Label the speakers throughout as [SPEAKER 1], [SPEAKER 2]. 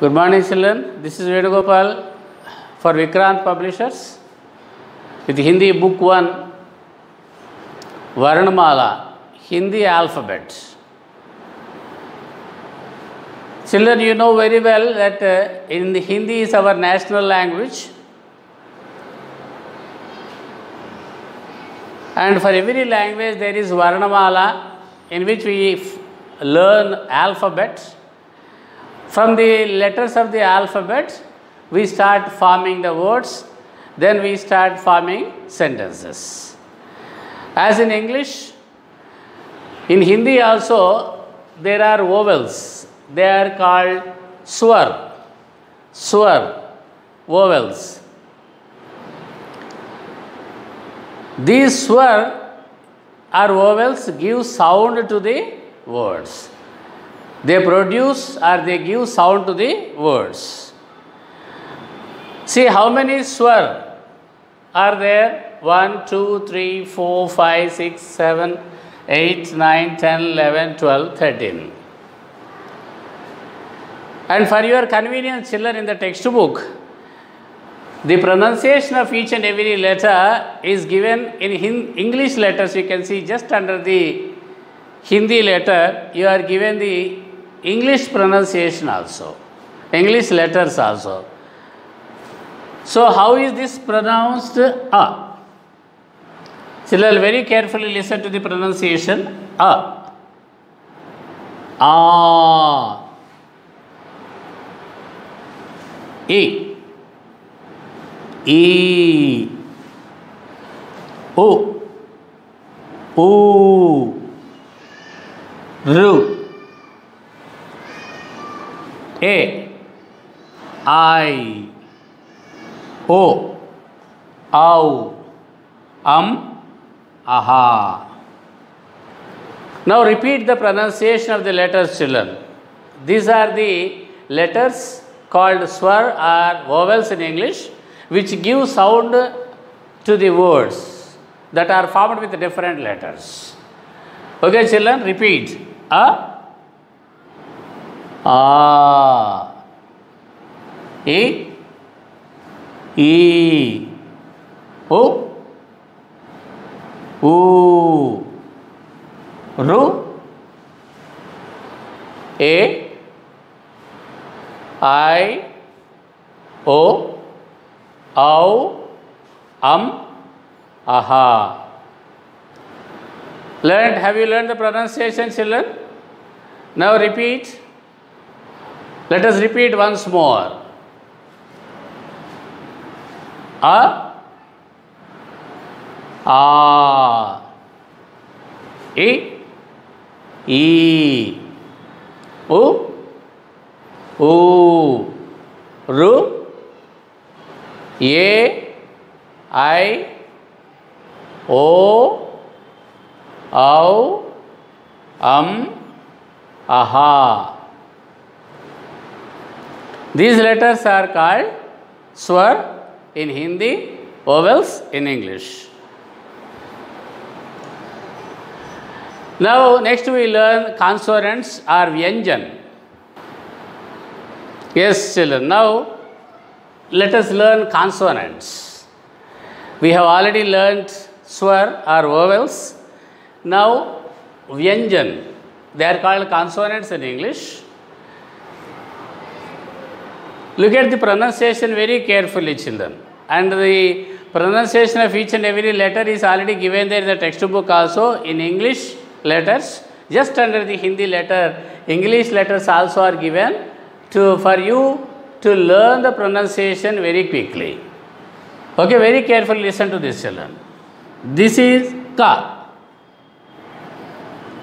[SPEAKER 1] Good morning, children. This is Venugopal for Vikrant Publishers with Hindi Book 1, Varnamala, Hindi Alphabet. Children, you know very well that in the Hindi is our national language, and for every language there is Varnamala in which we learn alphabet. From the letters of the alphabet, we start forming the words, then we start forming sentences. As in English, in Hindi also, there are vowels. They are called swar, vowels. These swar or vowels give sound to the words. They produce or they give sound to the words. See how many swar are there? 1, 2, 3, 4, 5, 6, 7, 8, 9, 10, 11, 12, 13. And for your convenience, children, in the textbook, the pronunciation of each and every letter is given in English letters. You can see just under the Hindi letter, you are given the English pronunciation also, English letters also. So, how is this pronounced? A. Children, very carefully listen to the pronunciation. A. A. E. E. O. O. R. A, I, O, Au, Aha. Now repeat the pronunciation of the letters, children. These are the letters called swar or vowels in English, which give sound to the words that are formed with different letters. Okay, children, repeat. A, E, E, O, U, R, A, I, O, Au, Aha. Have you learned the pronunciation, children? Now repeat. Let us repeat once more. A, E, O, R, A, I, O, Au, Aha. These letters are called swar in Hindi, vowels in English. Now, next we learn consonants or vyanjan. Yes, children. Now, let us learn consonants. We have already learned swar or vowels. Now, vyanjan. They are called consonants in English. Look at the pronunciation very carefully, children. And the pronunciation of each and every letter is already given there in the textbook also in English letters. Just under the Hindi letter, English letters also are given for you to learn the pronunciation very quickly. Okay, very carefully listen to this, children. This is Ka,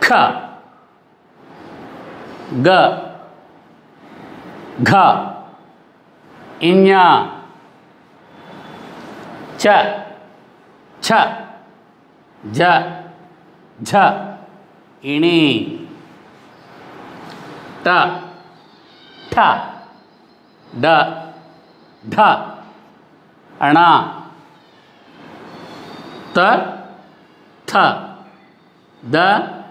[SPEAKER 1] Kha, Ga, Gha, Inya, Cha, Cha, Ja, Jha, Ini, Ta, Tha, Da, Dha, Ana, Ta, Tha, Da,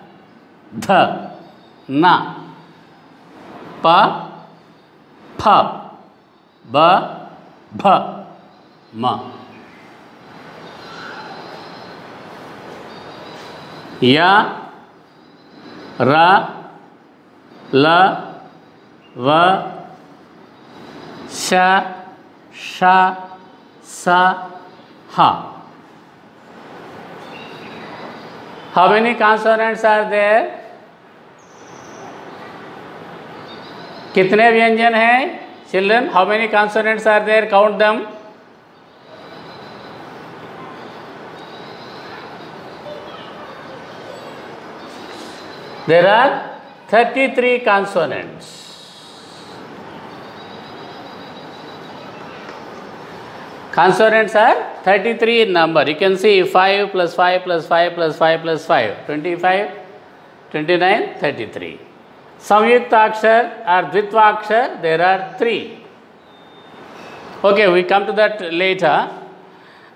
[SPEAKER 1] Dha, Na, Pa, ph, b, bh, ma. Ya, ra, la, va, sha, sha, sa, ha. How many consonants are there? कितने व्यंजन हैं? Children, how many consonants are there? Count them. There are 33 consonants. Consonants are 33 in number. You can see 5 plus 5 plus 5 plus 5 plus 5, 25, 29, 33. Samyuktakshar or Dvitvakshar, there are 3. Okay, we come to that later.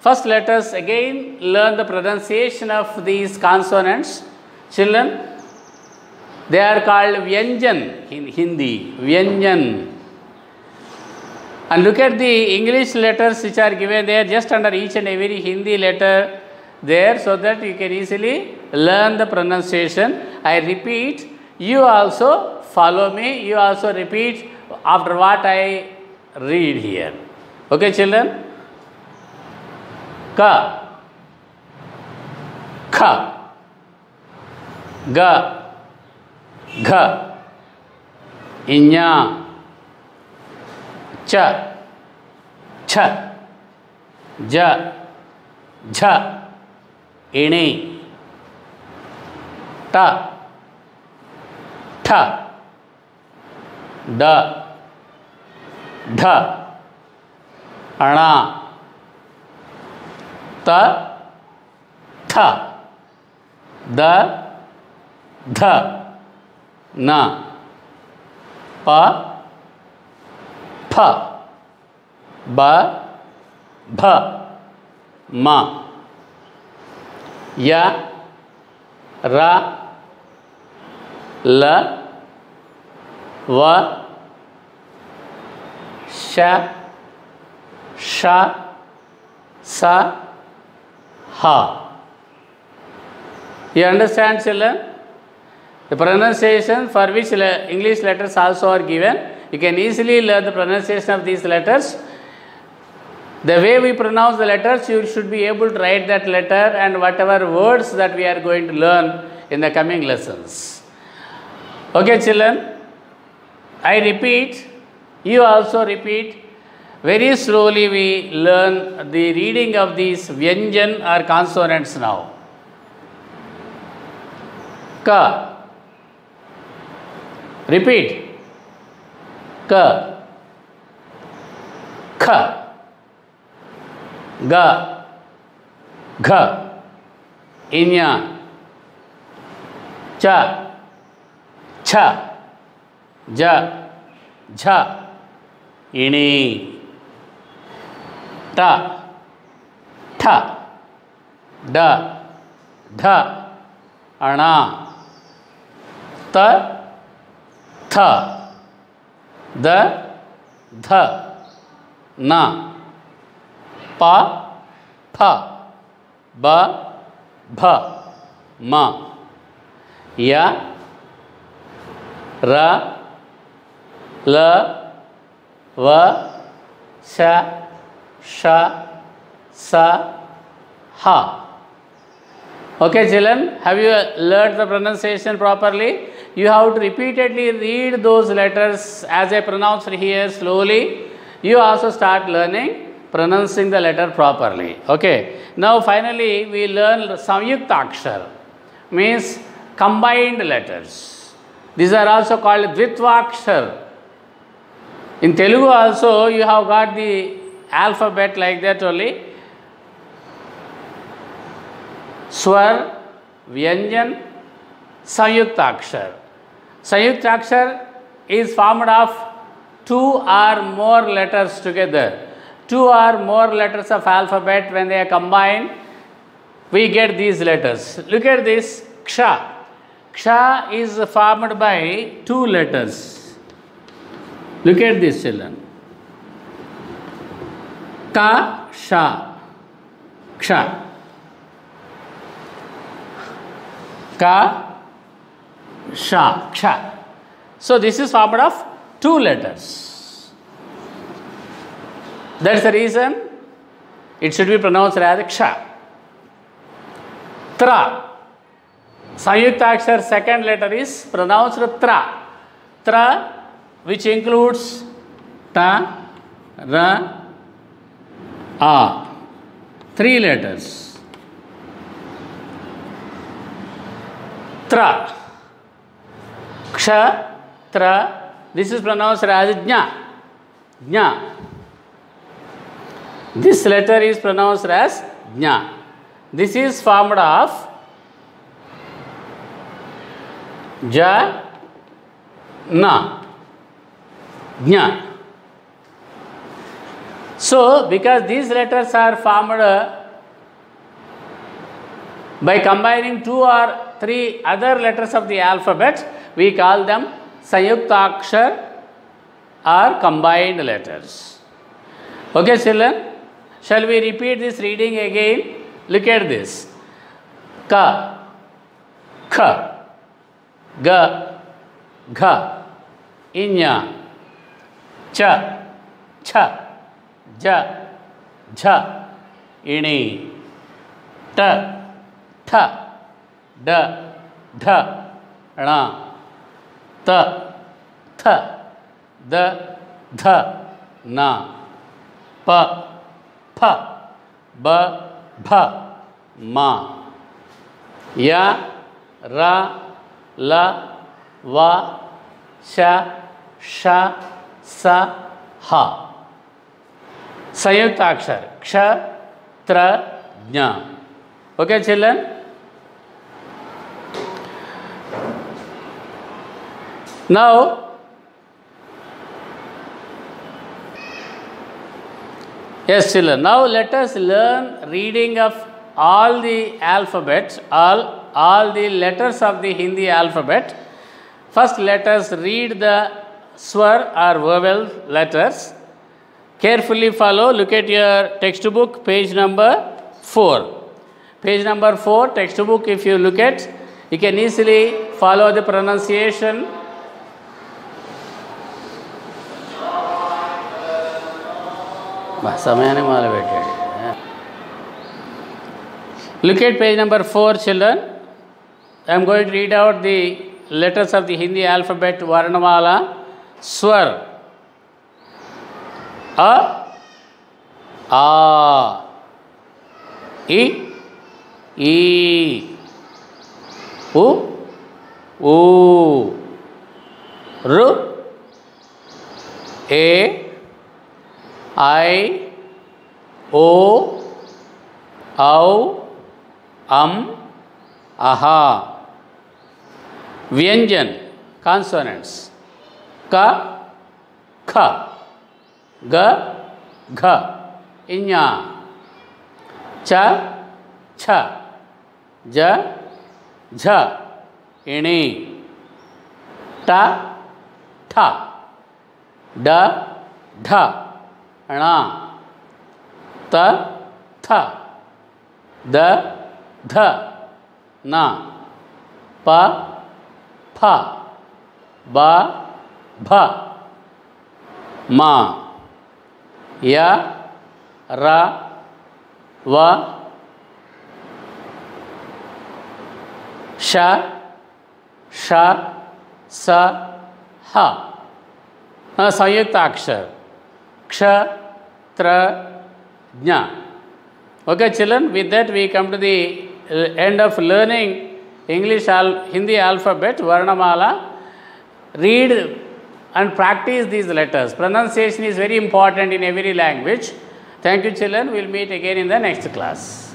[SPEAKER 1] First, let us again learn the pronunciation of these consonants. Children, they are called Vyanjan in Hindi. Vyanjan. And look at the English letters which are given there just under each and every Hindi letter there, so that you can easily learn the pronunciation. I repeat, you also follow me, you also repeat after what I read here. Okay, children? Ka, kha, ga, gha, inya, cha, cha, ja, jha, ini, ta, tha, da, dha, ana, ta, tha, da, dha, na, pa, pha, ba, bha, ma, ya, ra, la, va, sha, sha, sa, ha. You understand, children? The pronunciation for which English letters also are given. You can easily learn the pronunciation of these letters. The way we pronounce the letters, you should be able to write that letter and whatever words that we are going to learn in the coming lessons. Okay, children? I repeat, you also repeat. Very slowly we learn the reading of these Vyanjan or consonants now. Ka. Repeat. Ka, kha, ga, gha, inya, cha, cha, ja, jha, ini, ta, tha, da, dha, ana, ta, tha, da, dha, na, pa, pha, ba, bha, ma, ya, ra, la, va, sha, sha, sa, ha. Okay, children, have you learned the pronunciation properly? You have to repeatedly read those letters as I pronounced here slowly. You also start learning pronouncing the letter properly. Okay. Now finally we learn Samyuktakshar, means combined letters. These are also called Dvitvakshar. In Telugu also you have got the alphabet like that only. Swar, Vyanjan, Samyuktakshar. Samyuktakshar is formed of 2 or more letters together. 2 or more letters of alphabet, when they are combined, we get these letters. Look at this, Ksha. Ksha is formed by 2 letters. Look at this, children. Ka, sha, ksha. Ka, sha, ksha. So this is formed of two letters. That's the reason it should be pronounced as ksha. Tra. Sanyukta second letter is pronounced tra. Tra, which includes ta, ra, a. Three letters. Tra. Ksha, tra. This is pronounced as jna. Jna. This letter is pronounced as jna. This is formed of ja, na, jna. So, because these letters are formed by combining two or three other letters of the alphabet, we call them Sanyuktakshar or combined letters. Okay, children? Shall we repeat this reading again? Look at this. Ka, kha, ga, gha, inya, cha, cha, ja, jha, ini, ta, tha, da, dha, na, ta, tha, da, dha, na, pa, pha, ba, bha, ma, ya, ra, la, va, sha, sha, sa, ha. Sanyukta akshar. Ksha, tra, jna. Okay, children? Now, yes, children. Now let us learn reading of all the alphabets, all the letters of the Hindi alphabet. First, let us read the swar or vowel letters. Carefully follow. Look at your textbook, page number 4. Page number 4, textbook, if you look at, you can easily follow the pronunciation. Look at page number 4, children. I am going to read out the letters of the Hindi alphabet, Varnamala, Swar. A, I, U, R, A, I, O, Au, Aha. Vyanjan, consonants. Ka, kha, ga, gha, inya, cha, cha, ja, jha, ini, ta, tha, da, dha, na, ta, tha, da, dha, na, pa, pha, ba, bha, ma, ya, ra, va, sha, sha, sa, ha. Sanyukta akshar. Ksha, tra, jna. Okay, children, with that we come to the end of learning Hindi alphabet, Varnamala. Read and practice these letters. Pronunciation is very important in every language. Thank you, children. We will meet again in the next class.